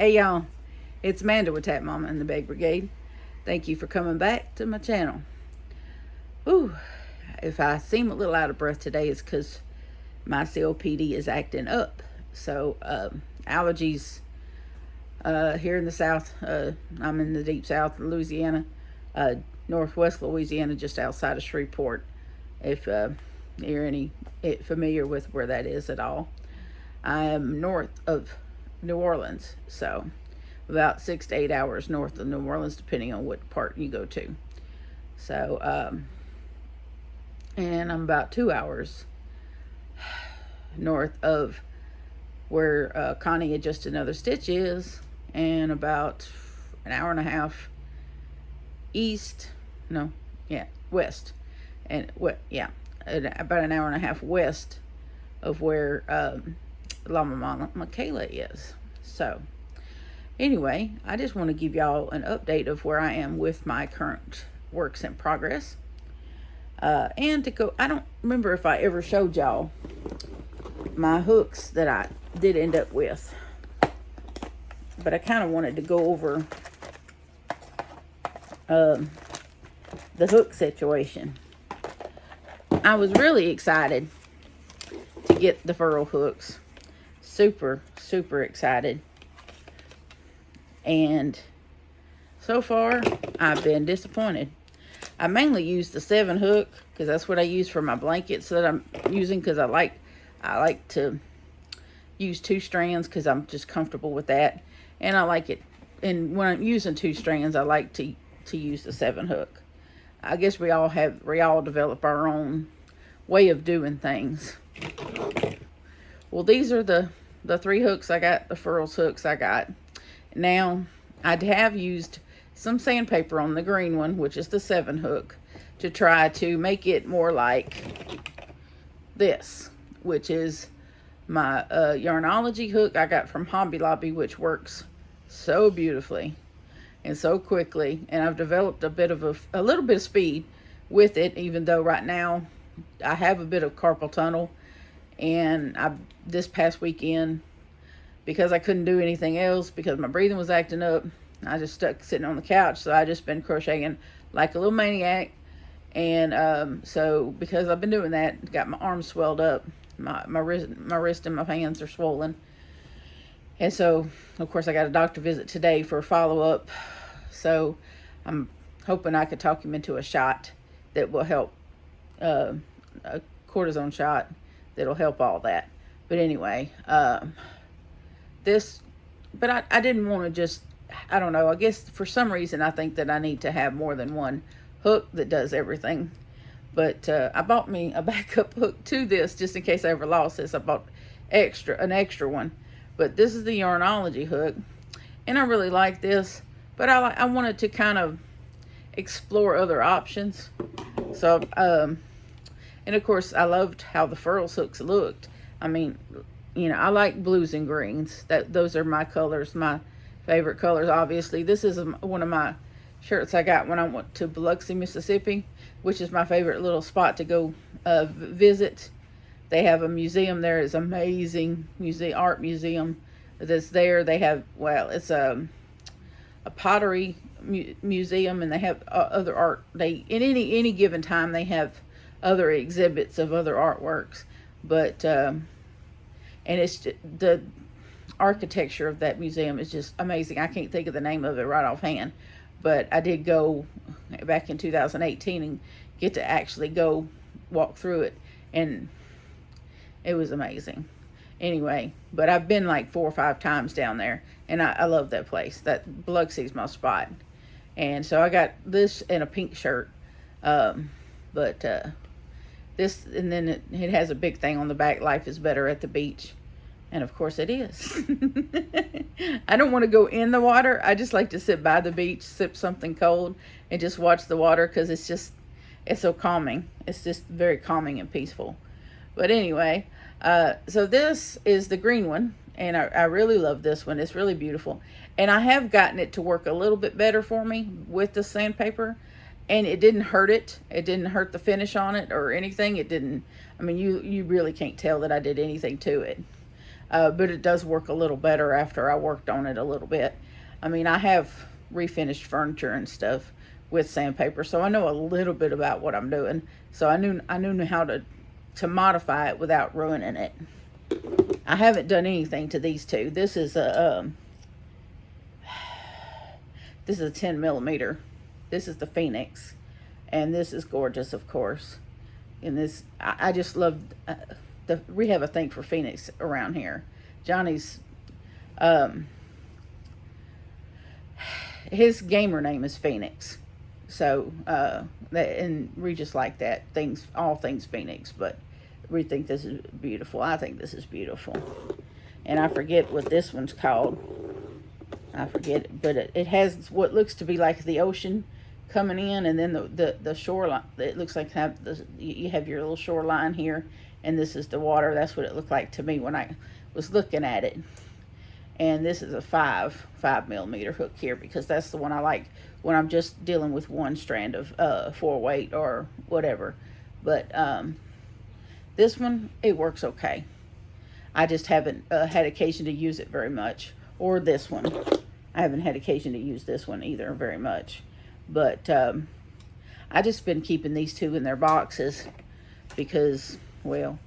Hey y'all, it's Amanda with Tap Mama and the Beg Brigade. Thank you for coming back to my channel. Ooh, if I seem a little out of breath today, it's because my COPD is acting up. So allergies here in the South. I'm in the deep South, Louisiana, Northwest Louisiana, just outside of Shreveport. If you're familiar with where that is at all, I am north of New Orleans, so about 6 to 8 hours north of New Orleans, depending on what part you go to. So, and I'm about 2 hours north of where Connie Adjust Another Stitch is, and about an hour and a half west, and about an hour and a half west of where Llama Mama Michaela is. So anyway, I just want to give y'all an update of where I am with my current works in progress. And I don't remember if I ever showed y'all my hooks that I did end up with, but I kind of wanted to go over the hook situation. I was really excited to get the furl hooks. Super excited. And so far, I've been disappointed. I mainly use the 7 hook because that's what I use for my blankets that I'm using, because I like to use 2 strands because I'm just comfortable with that, and I like it. And when I'm using 2 strands, I like to use the 7 hook. I guess we all develop our own way of doing things. Well, these are the 3 hooks I got, the furls hooks I got. Now, I have used some sandpaper on the green one, which is the 7 hook, to try to make it more like this, which is my Yarnology hook I got from Hobby Lobby, which works so beautifully and so quickly. And I've developed a little bit of speed with it, even though right now I have a bit of carpal tunnel. And this past weekend, because I couldn't do anything else because my breathing was acting up, I just stuck sitting on the couch. So I just been crocheting like a little maniac. And so because I've been doing that, got my arms swelled up, my wrist and my hands are swollen. And so, of course, I got a doctor visit today for a follow-up. So I'm hoping I could talk him into a shot that will help, a cortisone shot that'll help all that. But anyway, but I didn't want to just, I don't know, I guess for some reason I think that I need to have more than one hook that does everything. But I bought me a backup hook to this just in case I ever lost this. I bought an extra one. But this is the Yarnology hook, and I really like this, but I wanted to kind of explore other options. So and of course, I loved how the furls hooks looked. I mean, I like blues and greens. Those are my colors, my favorite colors. Obviously, this is one of my shirts I got when I went to Biloxi, Mississippi, which is my favorite little spot to go visit. They have a museum there. It's amazing art museum that's there. They have, it's a pottery museum, and they have other art. In any given time, they have other exhibits of other artworks. But and it's the architecture of that museum is just amazing. I can't think of the name of it right offhand, but I did go back in 2018 and get to actually go walk through it, and it was amazing. Anyway, but I've been like 4 or 5 times down there, and I love that place. That Biloxi's my spot. And so I got this in a pink shirt, but this, and then it has a big thing on the back, life is better at the beach. And of course it is. I don't want to go in the water. I just like to sit by the beach, sip something cold, and just watch the water, because it's so calming. It's just very calming and peaceful. But anyway, so this is the green one, and I really love this one. It's really beautiful. And I have gotten it to work a little bit better for me with the sandpaper, and it didn't hurt it. It didn't hurt the finish on it or anything. It didn't, I mean, you really can't tell that I did anything to it. but it does work a little better after I worked on it a little bit. I mean, I have refinished furniture and stuff with sandpaper, so I know a little bit about what I'm doing. So I knew how to modify it without ruining it. I haven't done anything to these two. This is a 10 millimeter. This is the Phoenix, and this is gorgeous, of course. And this, I just love we have a thing for Phoenix around here. Johnny's his gamer name is Phoenix, so and we just like that, all things Phoenix. But we think this is beautiful. I think this is beautiful, and I forget what this one's called. I forget it, but it has what looks to be like the ocean coming in, and then the shoreline. It looks like you have your little shoreline here, and this is the water. That's what it looked like to me when I was looking at it. And this is a 5 millimeter hook here, because that's the one I like when I'm just dealing with one strand of 4-weight or whatever. But this one, it works okay. I just haven't had occasion to use it very much. Or this one. I haven't had occasion to use this one either very much. But I just been keeping these two in their boxes because, well,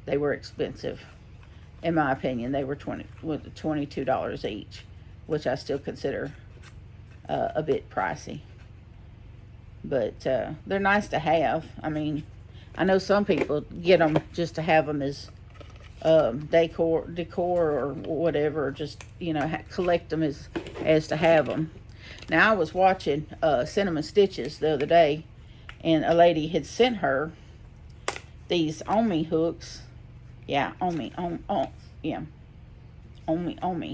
they were expensive. In my opinion, they were $22 each, which I still consider a bit pricey. But they're nice to have. I mean, I know some people get them just to have them as decor or whatever, or just, you know, collect them as to have them. Now, I was watching Cinnamon Stitches the other day, and a lady had sent her these Omi hooks. Yeah, Omi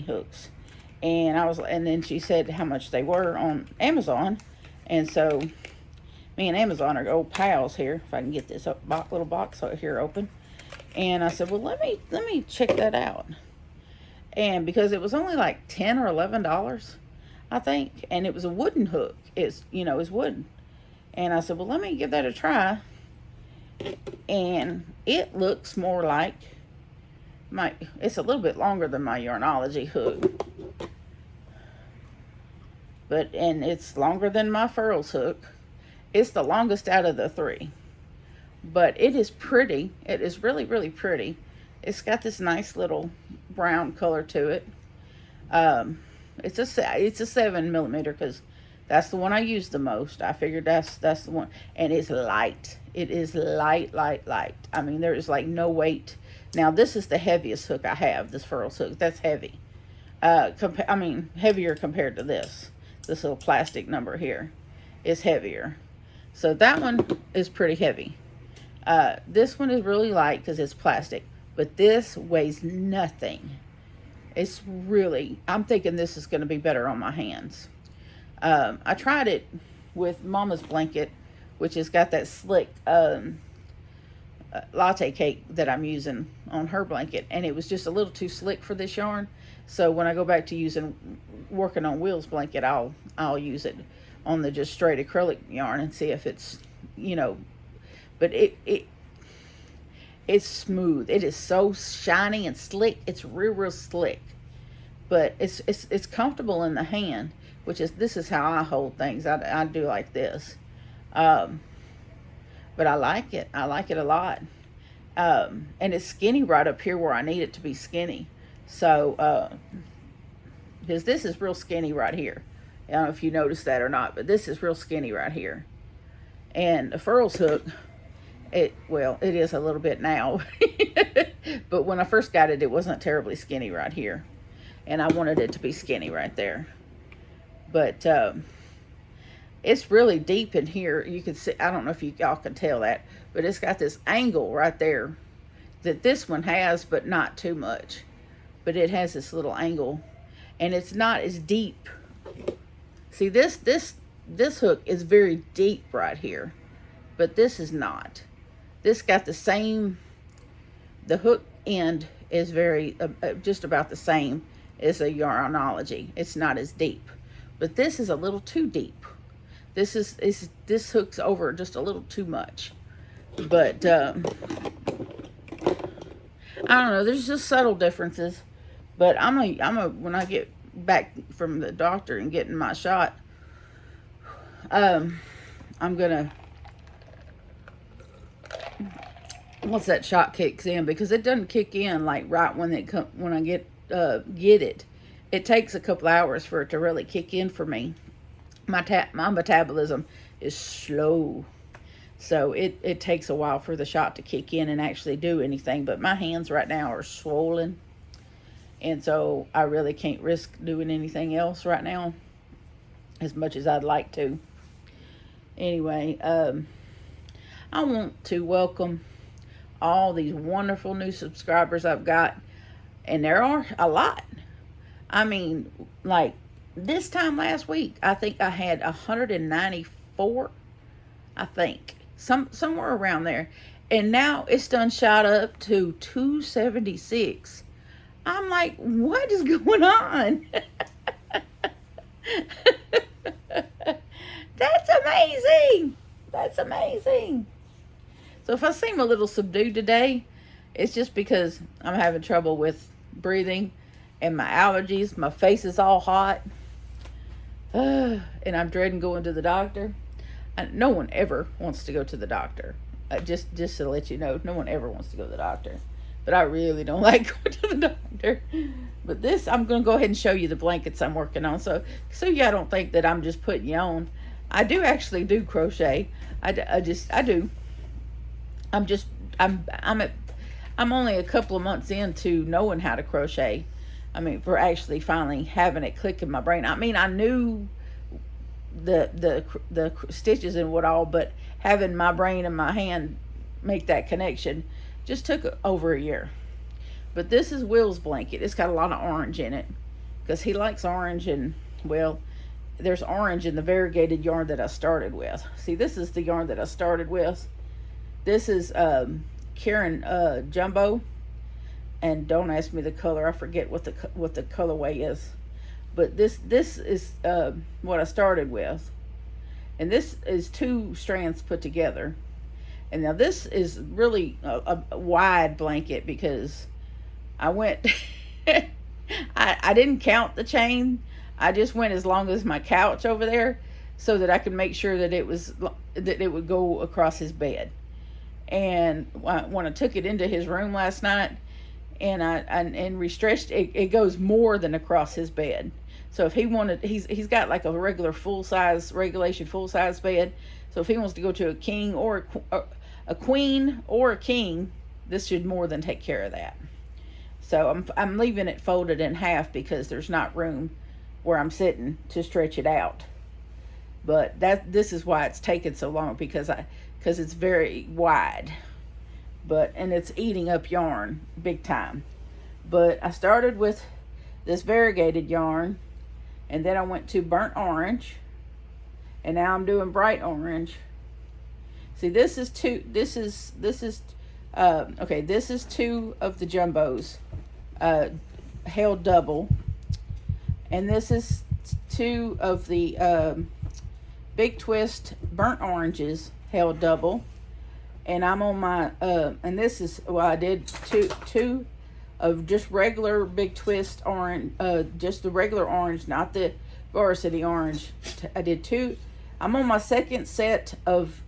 hooks. And then she said how much they were on Amazon. And so me and Amazon are old pals here. If I can get this little box out here open. And I said, well, let me check that out. And because it was only like $10 or $11, I think, and it was a wooden hook. It's wooden. And I said, well, let me give that a try. And it looks more like it's a little bit longer than my Yarnology hook. And it's longer than my Furls hook. It's the longest out of the three. But it is pretty. It is really, really pretty. It's got this nice little brown color to it. It's a 7 millimeter because that's the one I use the most. I figured that's the one. And it's light. It is light. I mean, there is like no weight. Now, this is the heaviest hook I have, this Furls hook. That's heavy. Heavier compared to this. This little plastic number here is heavier. So that one is pretty heavy. This one is really light because it's plastic. But this weighs nothing. It's really, I'm thinking this is going to be better on my hands. I tried it with Mama's blanket, which has got that slick latte cake that I'm using on her blanket, and it was just a little too slick for this yarn. So when I go back to working on Will's blanket, I'll use it on the just straight acrylic yarn and see if it's, but it's smooth. It is so shiny and slick. It's real slick, but it's comfortable in the hand, this is how I hold things. I do like this. But I like it. I like it a lot. And it's skinny right up here where I need it to be skinny. So, because this is real skinny right here. I don't know if you noticed that or not, but this is real skinny right here. And the Furls hook, it is a little bit now. But when I first got it, it wasn't terribly skinny right here. And I wanted it to be skinny right there. But, it's really deep in here. You can see, I don't know if y'all can tell that, but it's got this angle right there that this one has, but not too much. But it has this little angle, and it's not as deep. See, this hook is very deep right here, but this is not. This got the same, the hook end is very, just about the same as a Yarnology. It's not as deep, but this is a little too deep. This hook's over just a little too much. But I I don't know. There's just subtle differences. But when I get back from the doctor and getting my shot, I'm gonna, once that shot kicks in, because it doesn't kick in like right when I get it. It takes a couple hours for it to really kick in for me. My metabolism is slow. So it takes a while for the shot to kick in and actually do anything. But my hands right now are swollen. And so I really can't risk doing anything else right now, as much as I'd like to. Anyway, I want to welcome all these wonderful new subscribers I've got. And there are a lot. I mean, like this time last week, I think I had 194, I think. Somewhere around there. And now it's done shot up to 276. I'm like, what is going on? That's amazing. That's amazing. So if I seem a little subdued today, it's just because I'm having trouble with breathing and my allergies. My face is all hot. And I'm dreading going to the doctor. No one ever wants to go to the doctor. Just to let you know, no one ever wants to go to the doctor. But I really don't like going to the doctor. But this, I'm going to go ahead and show you the blankets I'm working on. So y'all don't think that I'm just putting you on. I do actually do crochet. I do. I'm only a couple of months into knowing how to crochet. I mean, for actually finally having it click in my brain. I mean, I knew the stitches and what all, but having my brain and my hand make that connection just took over a year. But this is Will's blanket. It's got a lot of orange in it because he likes orange, and well, there's orange in the variegated yarn that I started with. See, this is the yarn that I started with. This is Karen Jumbo, and don't ask me the color. I forget what the colorway is. But this is what I started with. And this is 2 strands put together. And now this is really a wide blanket because I went, I didn't count the chain. I just went as long as my couch over there so that I could make sure that it would go across his bed. And when I took it into his room last night and I restretched it, it goes more than across his bed. So if he wanted, he's got like a regular regulation full size bed. So if he wants to go to a king or a queen or a king, this should more than take care of that. So I'm leaving it folded in half because there's not room where I'm sitting to stretch it out. But this is why it's taken so long, because it's very wide. And it's eating up yarn big time. But I started with this variegated yarn, and then I went to burnt orange, and now I'm doing bright orange. See, this is 2 of the jumbos held double, and this is 2 of the big twist burnt oranges held double, and I'm on my and this is, well, I did two of just regular big twist orange, just the regular orange, not the varsity orange. I did 2. I'm on my second set of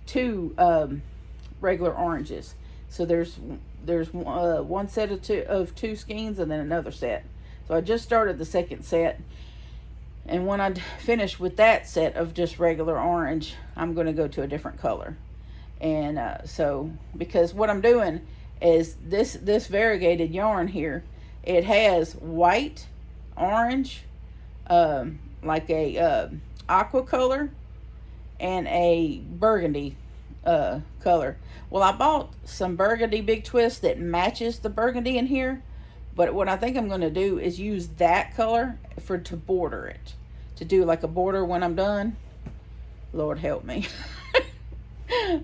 2 regular oranges. So there's one set of 2 skeins and then another set. So I just started the second set, and when I finish with that set of just regular orange, I'm going to go to a different color. And so because what I'm doing is this variegated yarn here, it has white, orange, like a aqua color, and a burgundy color. Well, I bought some burgundy big twist that matches the burgundy in here, but what I think I'm going to do is use that color to border it, to do like a border when I'm done. Lord help me.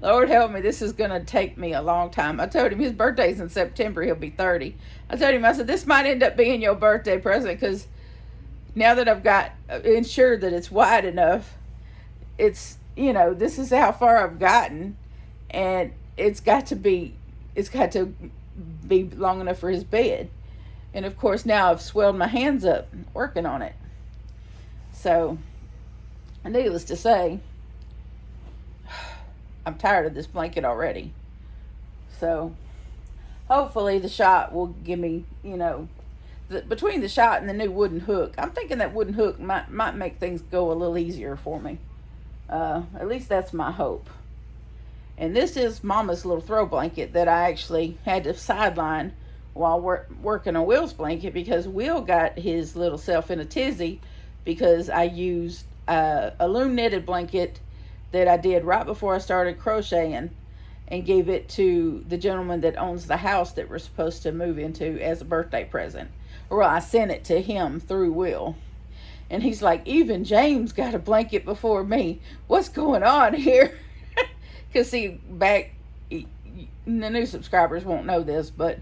Lord help me, this is going to take me a long time. I told him his birthday's in September, he'll be 30. I told him, I said, this might end up being your birthday present, because now that I've got ensured that it's wide enough, it's, this is how far I've gotten, and it's got to be long enough for his bed. And of course now I've swelled my hands up working on it. So, needless to say, I'm tired of this blanket already. So, hopefully the shot will give me, between the shot and the new wooden hook, I'm thinking that wooden hook might make things go a little easier for me. At least that's my hope. And this is Mama's little throw blanket that I actually had to sideline while working on Will's blanket, because Will got his little self in a tizzy because I used a loom knitted blanket that I did right before I started crocheting and gave it to the gentleman that owns the house that we're supposed to move into as a birthday present. Well, I sent it to him through Will. And he's like, even James got a blanket before me. What's going on here? Because see, the new subscribers won't know this, but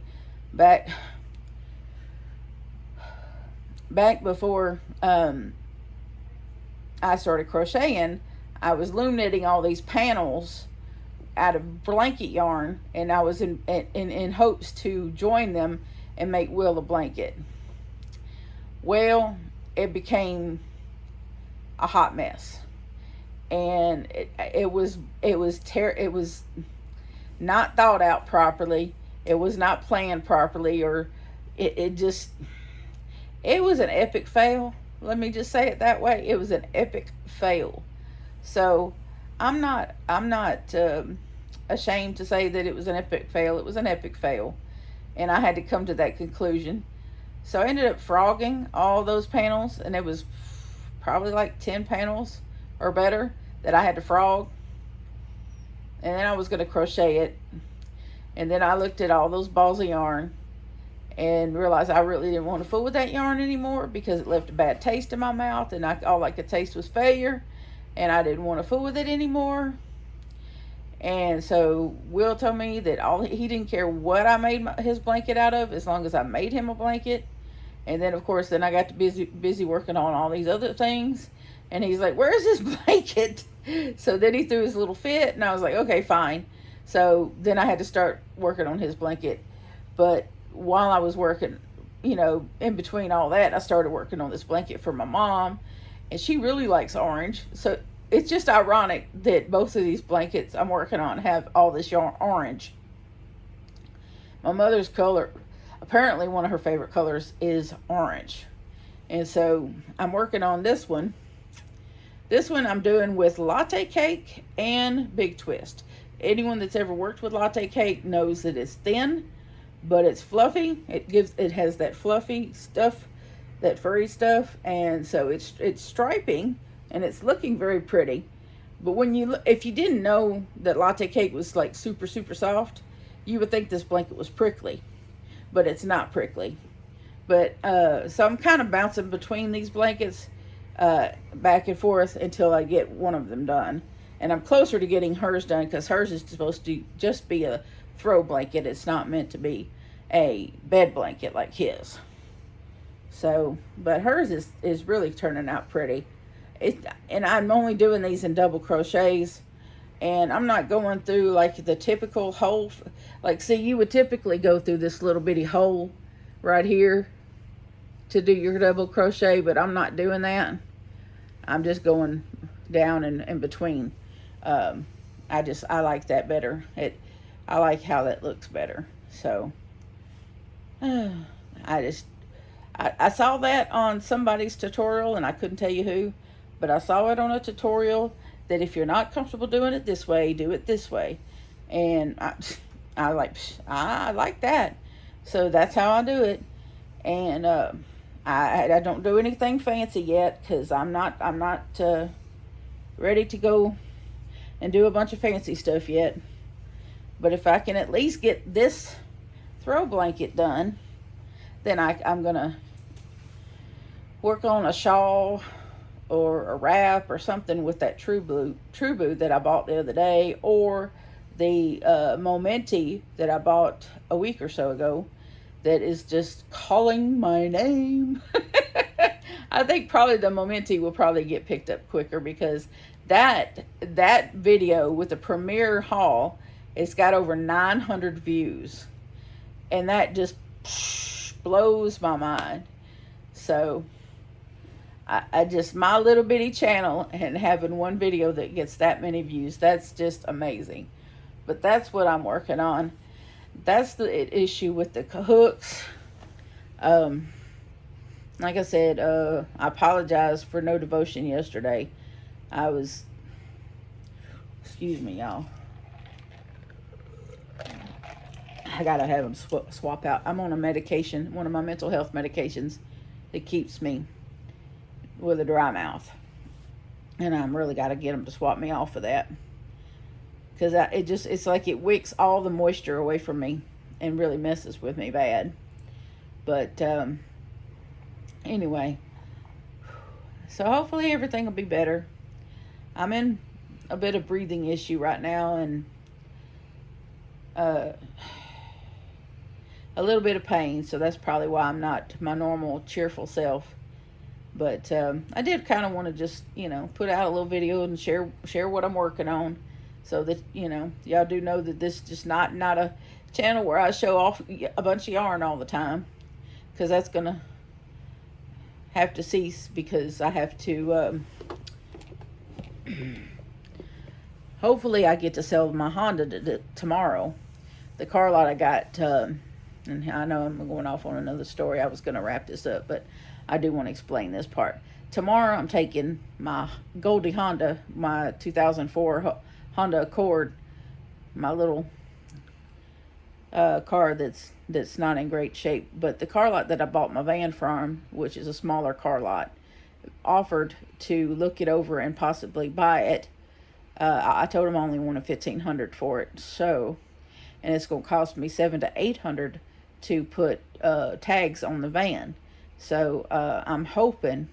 back before I started crocheting, I was loom knitting all these panels out of blanket yarn, and I was in hopes to join them and make Will a blanket. Well, it became a hot mess, and it was not thought out properly. It was not planned properly, or it was an epic fail. Let me just say it that way. It was an epic fail. So I'm not ashamed to say that it was an epic fail. It was an epic fail, and I had to come to that conclusion. So I ended up frogging all those panels, and it was probably like 10 panels or better that I had to frog. And then I was going to crochet it. And then I looked at all those balls of yarn and realized I really didn't want to fool with that yarn anymore, because it left a bad taste in my mouth, and all I could taste was failure, and I didn't want to fool with it anymore. And so Will told me that he didn't care what I made his blanket out of, as long as I made him a blanket. And then of course, then I got busy working on all these other things, and he's like, where's this blanket? So then he threw his little fit, and I was like, okay, fine. So then I had to start working on his blanket. But while I was working, in between all that, I started working on this blanket for my mom, and she really likes orange. So it's just ironic that both of these blankets I'm working on have all this yarn orange. My mother's color, apparently one of her favorite colors, is orange. And so I'm working on this one. This one I'm doing with latte cake and big twist. Anyone that's ever worked with latte cake knows that it's thin, but it's fluffy. It has that fluffy stuff, that furry stuff, and so it's striping, and it's looking very pretty. But if you didn't know that latte cake was like super soft, you would think this blanket was prickly, but it's not prickly. But so I'm kind of bouncing between these blankets back and forth until I get one of them done. And I'm closer to getting hers done, because hers is supposed to just be a throw blanket. It's not meant to be a bed blanket like his. So, but hers is really turning out pretty. And I'm only doing these in double crochets, and I'm not going through like the typical hole. Like, see, you would typically go through this little bitty hole right here to do your double crochet, but I'm not doing that. I'm just going down and in between. I like that better. I like how that looks better. So I saw that on somebody's tutorial, and I couldn't tell you who, but I saw it on a tutorial that if you're not comfortable doing it this way, do it this way. And I like that. So that's how I do it. And I don't do anything fancy yet, because I'm not ready to go and do a bunch of fancy stuff yet. But if I can at least get this throw blanket done, then I'm gonna work on a shawl or a wrap or something with that True Blue that I bought the other day, or the Momenti that I bought a week or so ago, that is just calling my name. I think probably the Momenti will probably get picked up quicker, because that video with the premiere haul, it's got over 900 views. And that just blows my mind. So I just, my little bitty channel and having one video that gets that many views, that's just amazing. But that's what I'm working on. That's the issue with the hooks. Like I said, I apologize for no devotion yesterday. Excuse me, y'all. I gotta have them swap out. I'm on a medication, one of my mental health medications that keeps me with a dry mouth. And I'm really gotta get them to swap me off of that. Because it's like it wicks all the moisture away from me and really messes with me bad. But anyway, so hopefully everything will be better. I'm in a bit of breathing issue right now, and a little bit of pain, so that's probably why I'm not my normal cheerful self. But I did kind of want to just, put out a little video and share what I'm working on, so that, y'all do know that this is just not a channel where I show off a bunch of yarn all the time, because that's going to have to cease, because I have to, hopefully I get to sell my Honda tomorrow. The car lot I got, and I know I'm going off on another story. I was going to wrap this up, but I do want to explain this part. Tomorrow I'm taking my Goldie Honda, my 2004 Honda Accord, my little car that's not in great shape. But the car lot that I bought my van from, which is a smaller car lot, offered to look it over and possibly buy it. I told them I only wanted $1,500 for it, so, and it's going to cost me $700 to $800 to put tags on the van. So I'm hoping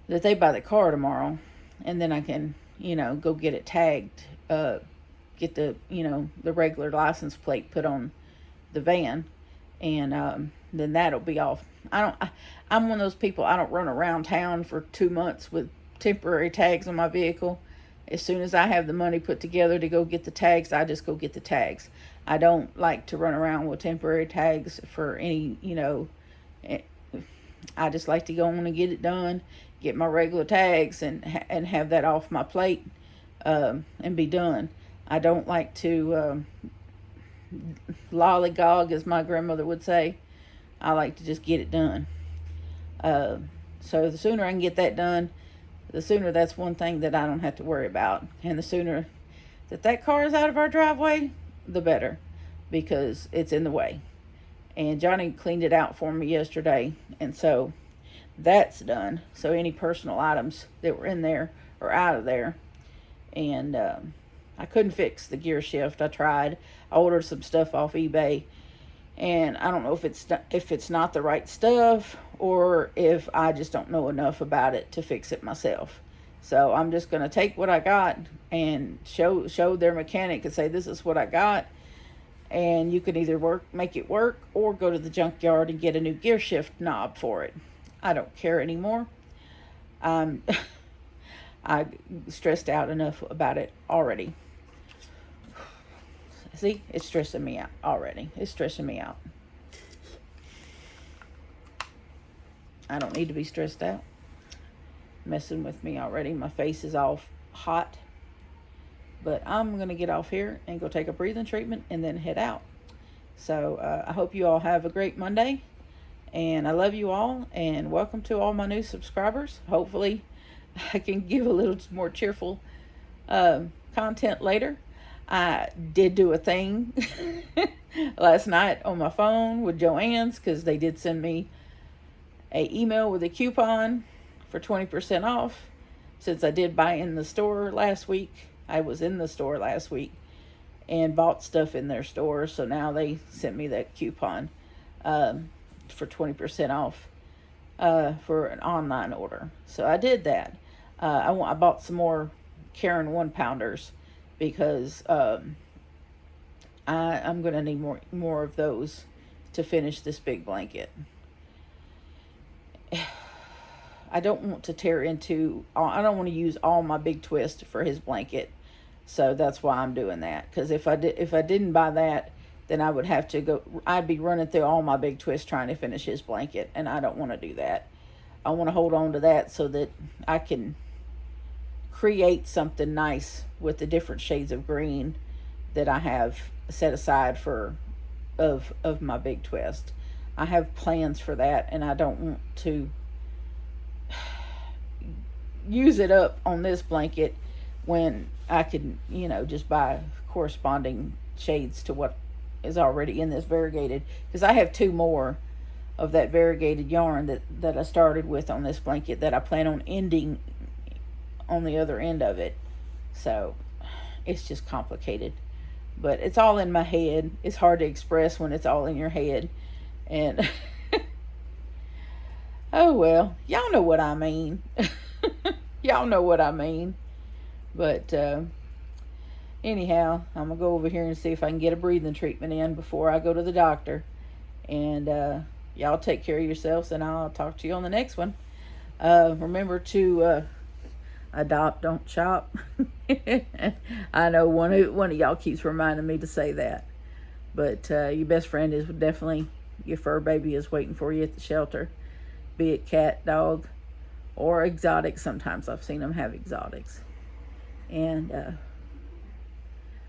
that they buy the car tomorrow, and then I can, go get it tagged, get the, the regular license plate put on the van, and then that'll be off. I'm one of those people, I don't run around town for 2 months with temporary tags on my vehicle. As soon as I have the money put together to go get the tags, I just go get the tags. I don't like to run around with temporary tags for any, I just like to go on and get it done, get my regular tags, and have that off my plate, and be done. I don't like to lollygog, as my grandmother would say. I like to just get it done. So the sooner I can get that done, the sooner that's one thing that I don't have to worry about. And the sooner that car is out of our driveway, the better, because it's in the way. And Johnny cleaned it out for me yesterday, and so that's done. So any personal items that were in there are out of there. And I couldn't fix the gear shift. I tried. I ordered some stuff off eBay, and I don't know if it's not the right stuff, or if I just don't know enough about it to fix it myself. So I'm just going to take what I got and show their mechanic and say, this is what I got, and you can either make it work, or go to the junkyard and get a new gear shift knob for it. I don't care anymore. I stressed out enough about it already. See, it's stressing me out already. It's stressing me out. I don't need to be stressed out. Messing with me already. My face is all hot. But I'm going to get off here and go take a breathing treatment and then head out. So I hope you all have a great Monday. And I love you all. And welcome to all my new subscribers. Hopefully I can give a little more cheerful content later. I did do a thing last night on my phone with Joann's, because they did send me an email with a coupon for 20% off. Since I did buy in the store last week, I was in the store last week and bought stuff in their store. So now they sent me that coupon for 20% off for an online order. So I did that. I bought some more Karen 1-pounders, because I'm going to need more of those to finish this big blanket. I don't want to use all my big twist for his blanket. So that's why I'm doing that. Because if I didn't buy that, then I would have to go, I'd be running through all my big twists trying to finish his blanket, and I don't want to do that. I want to hold on to that so that I can create something nice with the different shades of green that I have set aside for of my big twist. I have plans for that, and I don't want to use it up on this blanket when I can, just buy corresponding shades to what is already in this variegated, because I have 2 more of that variegated yarn that I started with on this blanket that I plan on ending on the other end of it. So it's just complicated, but it's all in my head. It's hard to express when it's all in your head, and oh well, y'all know what I mean. Y'all know what I mean. But anyhow, I'm gonna go over here and see if I can get a breathing treatment in before I go to the doctor. And y'all take care of yourselves, and I'll talk to you on the next one. Remember to adopt, don't shop. I know one of y'all keeps reminding me to say that. But your best friend is definitely, your fur baby is waiting for you at the shelter. Be it cat, dog, or exotic. Sometimes I've seen them have exotics. And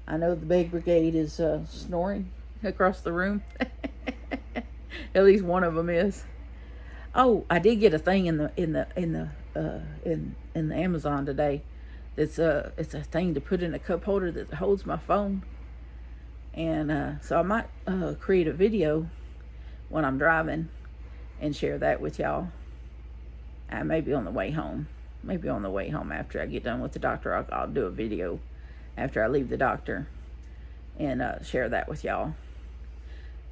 I know the big brigade is snoring across the room. At least one of them is. Oh, I did get a thing in the Amazon today. It's a thing to put in a cup holder that holds my phone. And so I might create a video when I'm driving and share that with y'all. Maybe on the way home. Maybe on the way home after I get done with the doctor. I'll do a video after I leave the doctor and share that with y'all.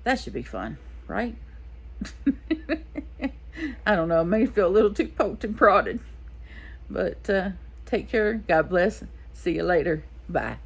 That should be fun, right? I don't know. It may feel a little too poked and prodded. But take care. God bless. See you later. Bye.